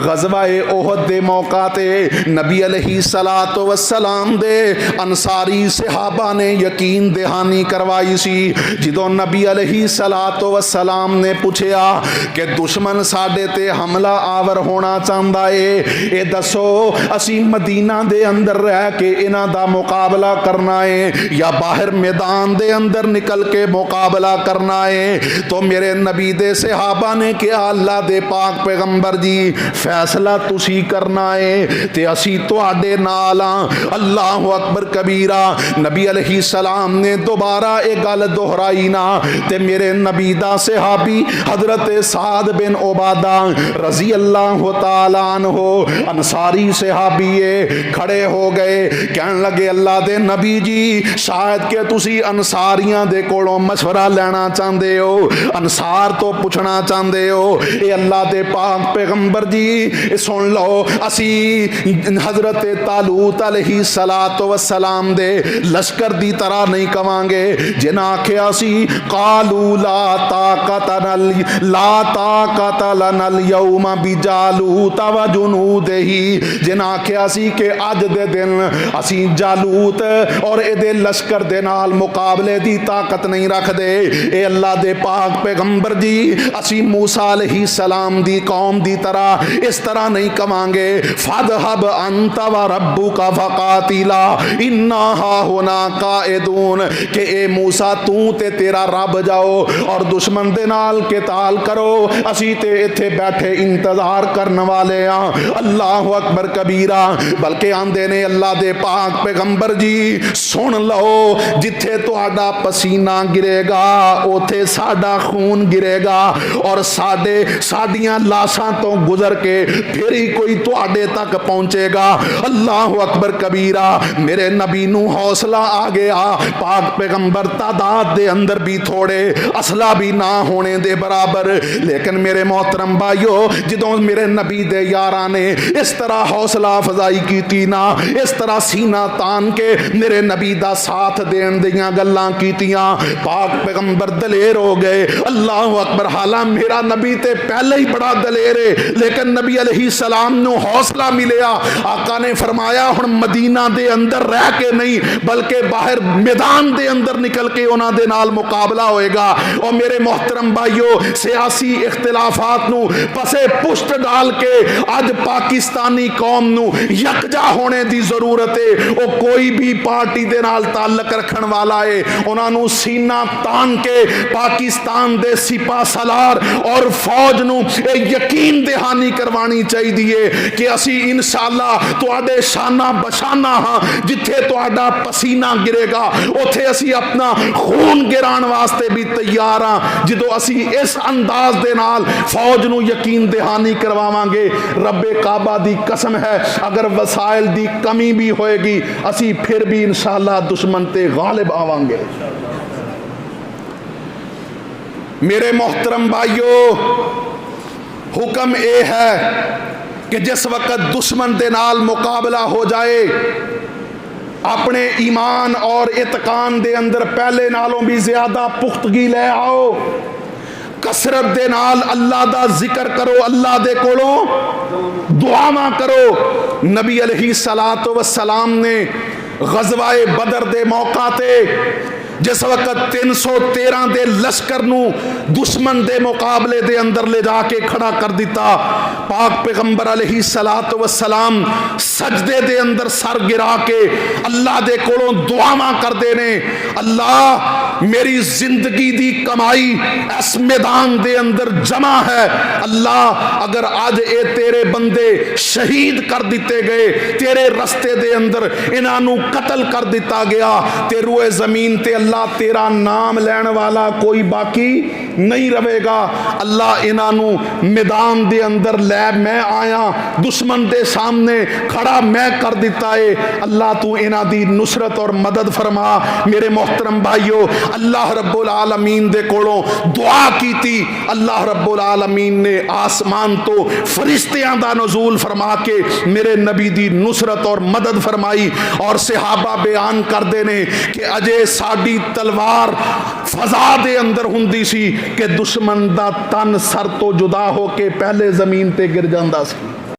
गज़वाए ओहद दे मौका ते नबी अलैहिस्सलातु वस्सलाम दे अंसारी सहाबा ने यकीन दहानी करवाई सी। जदों नबी अलैहिस्सलातु वस्सलाम ने पूछया कि दुश्मन साडे ते हमला आवर होना चाहता है, ये दसो असी मदीना दे अंदर रह के इन्हां दा मुकाबला करना है या बाहर मैदान दे अंदर निकल के मुकाबला करना है। तो मेरे नबी दे सहाबा ने कहा, अल्लाह दे पाक पैगंबर जी फैसला तुसी करना है ते असी तुहाडे नाल हां। अल्लाहु अकबर कबीरा। नबी अलैहिस्सलाम ने दोबारा एक गल दोहराई ना ते मेरे नबी दा सहाबी हजरत साद बिन उबादा रजी अल्लाह तआला अन्हु अंसारी सहाबी खड़े हो गए, कहन लगे अल्लाह दे नबी जी शायद के तुसी अंसारियां दे कोलों मशवरा लेना चाहते हो, अंसार तो पूछना चाहते हो। ये अल्लाह दे पाक पैगंबर जी सुन लो, असी हजरत तालूत अलैहिस्सलातु वस्सलाम दे लश्कर दी तरह नहीं कवांगे जिन्हें आख्या सी कालू ला ताकत लनल यौमा बिजालूत व जुनूदिही, जिन्हें आख्या सी कि अज दे दिन असी जालूत और इहदे लश्कर दे नाल मुकाबले दी ताकत नहीं रखदे। ए अल्लाह दे पाक पैगंबर जी असी मूसा अलैहिस्सलाम दी कौम दी तरह इस तरह नहीं कवांगे फदहब अंत व रब्बुका फकातिला इन्ना हाहुना काइदून, के ए मूसा तू ते तेरा रब जाओ और दुश्मन दे नाल किताल करो, असी ते इत्थे बैठे इंतजार करने वाले हां। अल्लाहु अकबर कबीरा। बल्कि आंदे ने अल्लाह दे पाक पैगंबर जी सुन लो, जिथे तुहाडा पसीना गिरेगा उथे साडा खून गिरेगा और साडियां लाशां तो गुजर के फिर ही कोई तुहाडे तक पहुंचेगा। अल्लाह अकबर कबीरा। मेरे नबी नू हौसला आ गया। पाक पैगंबर तादाद दे अंदर भी थोड़े, असला भी ना होने दे बराबर, लेकिन मेरे मोहतरम भाइयों जदों मेरे नबी दे यारा ने इस तरह हौसला अफजाई की ना, इस तरह सीना तान के मेरे नबी दा साथ देन दियां गल्लां कीतियां, पाक पैगंबर दलेर हो गए। अल्लाह अकबर। हालां मेरा नबी ते पहले ही बड़ा दलेर है, लेकिन नबी अलैहिस्सलाम नू हौसला मिलिया। आका ने फरमाया हुण मदीना दे अंदर रह के नहीं बल्कि बाहर मैदान दे अंदर निकल के उन्हां दे नाल मुकाबला होएगा। और मेरे मोहतरम भाइयों सियासी इख्तिलाफात नू पसे पुष्ट डाल के अज पाकिस्तानी कौम नू यकजा होने की जरूरत है। वो कोई भी पार्टी दे नाल ताल्लुक रखन वाला है, उन्हां नू सीना तान के पाकिस्तान दे सिपा सलार और फौज नू यकीन दहानी करवानी चाहिए कि असी इंशाअल्लाह तुहाडे शाना बशाना हाँ, जिथे तुहाडा पसीना गिरेगा उथे असी अपना खून गिराण वास्ते भी तैयार हाँ। जदों असी इस अंदाज दे नाल फौज नू यकीन दहानी करवावांगे, रब्बे काबा दी कसम है अगर वसाइल दी कमी भी होएगी असी फिर भी इंशाअल्लाह दुश्मन ते गालिब आवांगे। मेरे मोहतरम भाइयों हुक्म ये है कि जिस वक्त दुश्मन दे नाल मुकाबला हो जाए अपने ईमान और इत्कान दे अंदर पहले नालों भी ज्यादा पुख्तगी ले आओ, कसरत दे नाल अल्लाह दा जिक्र करो, अल्लाह दे कोलों दुआवां करो। नबी अलैहिस्सलातु वस्सलाम ने गज़वाए बदर दे मौका ते जिस वक्त 313 दे लश्कर नू दुश्मन दे मुकाबले दे अंदर ले जाके खड़ा कर दिता, पाक पैगंबर अलैहिस्सलातु वस्सलाम सजदे दे अंदर सर गिरा के अल्लाह दे कोलों दुआवां करदे ने, अल्लाह मेरी जिंदगी दी कमाई इस मैदान दे अंदर जमा है, अल्लाह अगर आज ये तेरे बंदे शहीद कर दिते गए, तेरे रस्ते दे अंदर इन्हां नू कत्ल कर दिता गया, ते रूए जमीन ते अल्लाह तेरा नाम लैन वाला कोई बाकी नहीं रहेगा। अल्लाह इन्हां नू मैदान दे अंदर लै मैं आया, दुश्मन दे सामने खड़ा मैं कर दिता है, अल्लाह तू इन्हां दी नुसरत और मदद फरमा। मेरे मोहतरम भाइयों अल्लाह रब्बुल आलमीन दे कोलों दुआ की थी, अल्लाह रब्बुल आलमीन ने आसमान तो फरिश्तियां दा नुज़ूल फरमा के मेरे नबी दी नुसरत और मदद फरमाई। और सहाबा बयान करते ने कि अजे साडी तलवार फजा दे अंदर हुंदी सी कि दुश्मन दा तन सर तो जुदा होके पहले जमीन ते गिर जांदा सी।